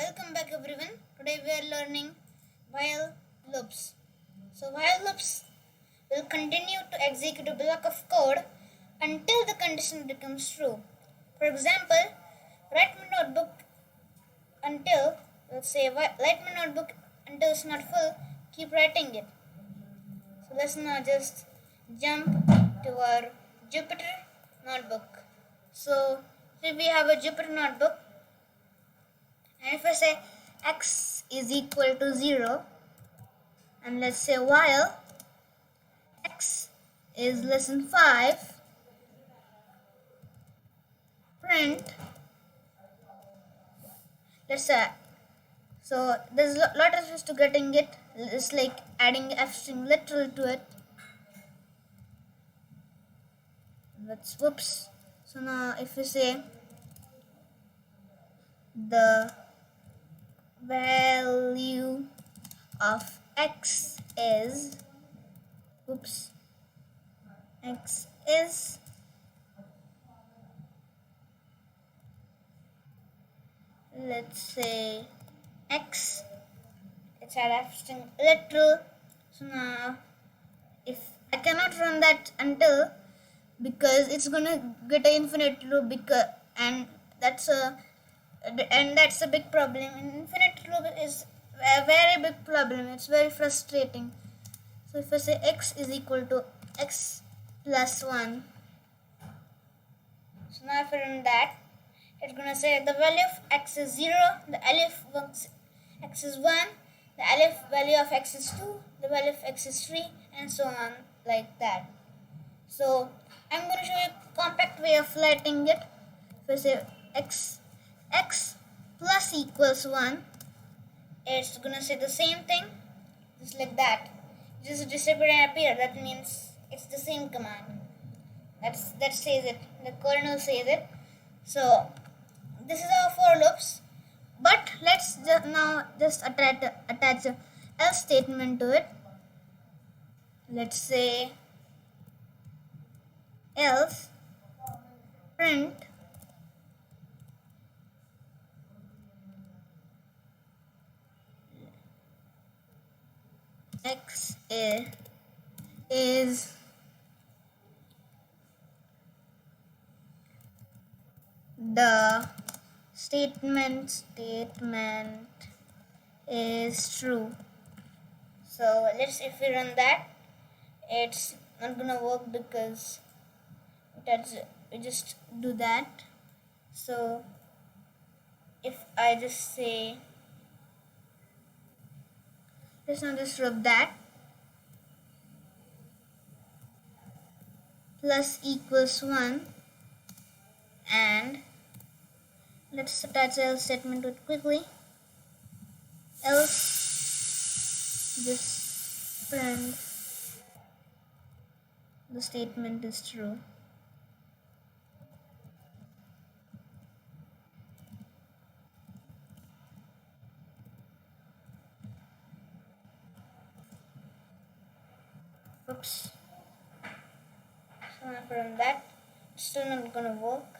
Welcome back everyone. Today we are learning while loops. So while loops will continue to execute a block of code until the condition becomes true. For example, write my notebook until, let's say, write my notebook until it's not full, keep writing it. So let's now just jump to our Jupyter notebook. So here we have a Jupyter notebook. And if I say x is equal to 0, and let's say while x is less than 5, print, let's say, so there's a lot of ways to getting it. It's like adding f string literal to it. Let's, whoops. So now if we say the value of x is, x is let's say x, it's at f string literal. So now if I cannot run that until, because it's gonna get an infinite loop, because and that's a big problem. Infinite loop is a very big problem. It's very frustrating. So if I say x is equal to x plus 1, so now if I run that, it's gonna say the value of x is 0, the value of x is 1, the value of x is 2, the value of x is 3, and so on, like that. So I'm going to show you a compact way of writing it. If I say x plus equals 1, it's going to say the same thing, just like that. Just disappear and appear. That means it's the same command. That says it. The kernel says it. So this is our for loops. But let's now just attach a else statement to it. Let's say else print x is the statement is true. So if we run that, it's not gonna work because we just do that. So if I just say, let's now just rub that, plus equals 1, and let's attach else statement to it quickly. Else just print the statement is true. Oops. So if I run that, it's still not gonna work.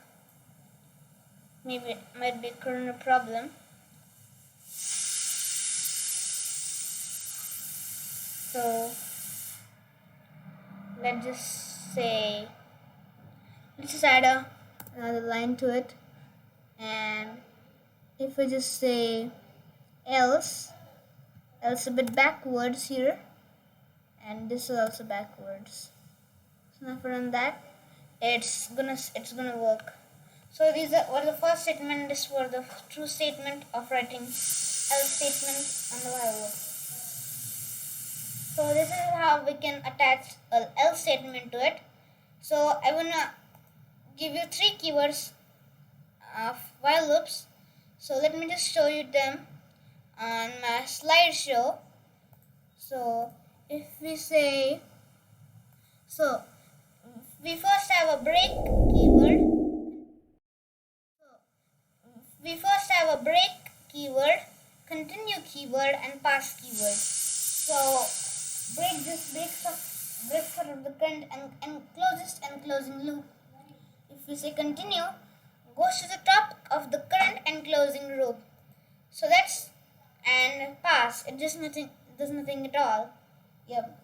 Maybe it might be a kernel problem. So let's just add another line to it, and if we just say else a bit backwards here, and this is also backwards. So now if I run that, it's gonna work. So these are the first statement is for the true statement of writing else statement on the while loop. So this is how we can attach an else statement to it. So I wanna give you 3 keywords of while loops. So let me just show you them on my slideshow. So if we say, so we first have a break keyword. Continue keyword, and pass keyword. So break just breaks out of the current and closest and closing loop. If we say continue, goes to the top of the current and closing loop. So that's, and pass, it does nothing at all. Yep.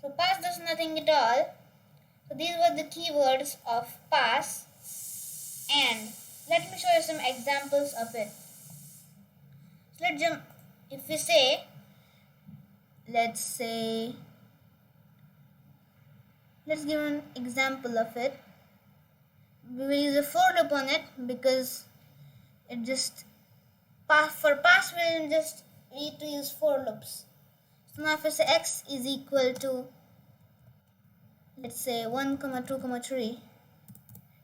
So pass does nothing at all. So these were the keywords of pass, and let me show you some examples of it. So let's jump. If we say, let's give an example of it. We will use a for loop on it because it just for pass we'll just need to use for loops. So now if I say x is equal to, let's say 1, 2, 3,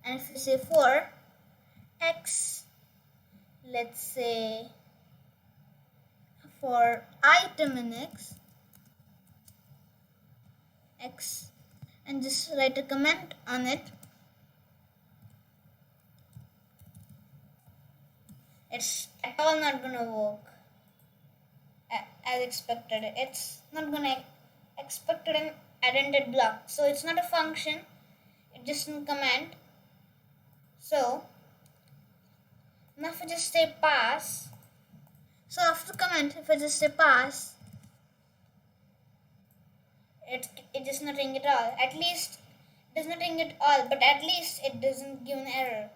and if we say for x, let's say for item in x, and just write a comment on it, it's at all not gonna work as expected. It's not gonna expect an indented block, so it's not a function, it's just a command. So now if I just say pass, so after comment if I just say pass, it does nothing at all. At least it does nothing at all, but at least it doesn't give an error.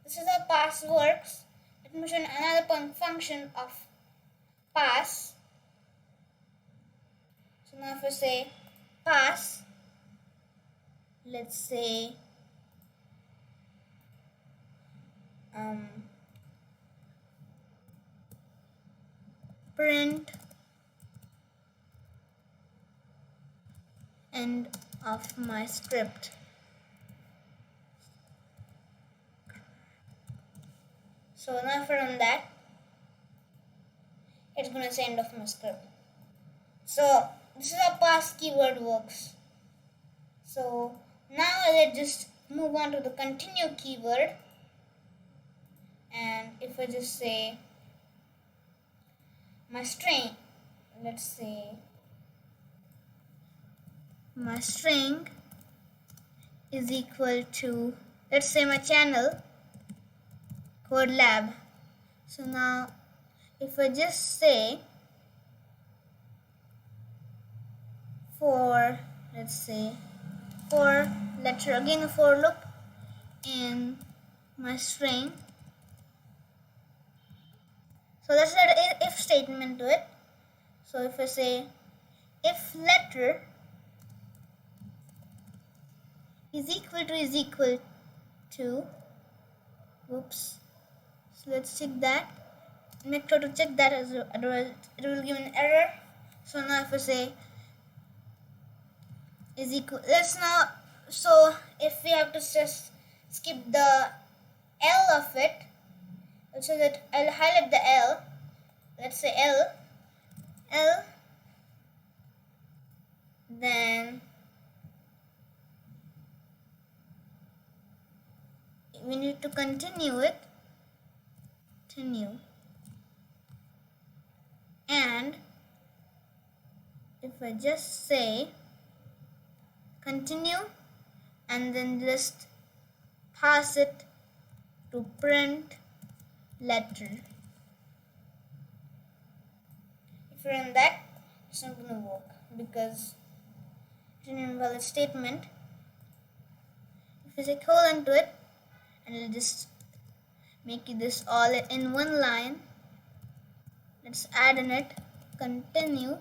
This is how pass works. Let me show you another function of pass. So now if I say pass, let's say print end of my script. So now if I run that, it's going to say end of my script. So this is how pass keyword works. So now let's just move on to the continue keyword, and if I just say my string, let's say my string is equal to, let's say my channel code lab. So now if I just say for, let's say for letter, again a for loop in my string, so that's the if statement to it. So if I say if letter is equal to whoops, so let's check that, make sure to check that, as otherwise it will give an error. So now if I say is equal, let's now, so if we have to just skip the L of it, so that I'll highlight the L, let's say L, then we need to continue, and if I just say continue and then just pass it to print letter, if you run that, it's not going to work because it's an invalid statement. If I say colon to it, and I'll just make this all in one line, let's add in it continue,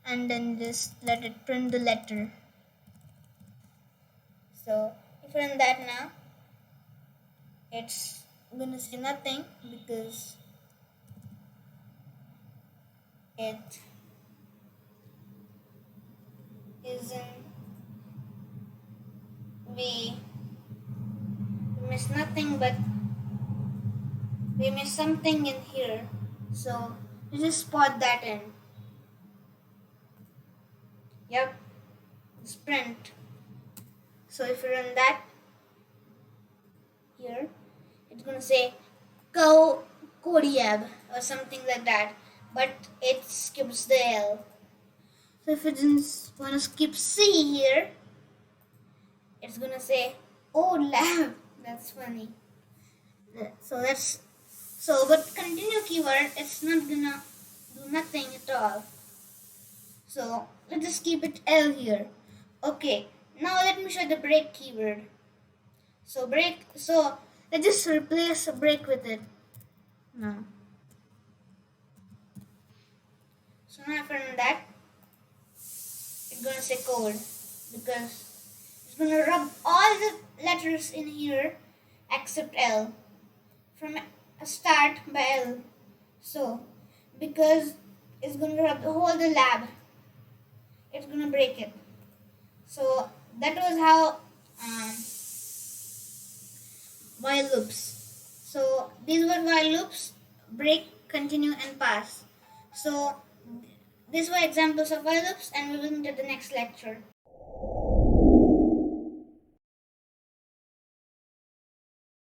and then just let it print the letter. So if I run that now, it's gonna say nothing because it isn't, we miss nothing, but we miss something in here, so you just spot that in. Yep, it's print. So if you run that here, it's gonna say Kodiab or something like that, but it skips the L. So if you just wanna skip C here, it's gonna say, "Oh, lab." That's funny. But continue keyword, it's not gonna do nothing at all. So let's just keep it L here. Okay, now let me show the break keyword. So let's just replace break with it. No. So now if I run that, it's gonna say code because it's gonna rub all the letters in here except L from a start by L. So because it's gonna rub the whole the lab, it's gonna break it. So that was how while loops. So these were while loops: break, continue, and pass. So these were examples of while loops, and we will meet at the next lecture.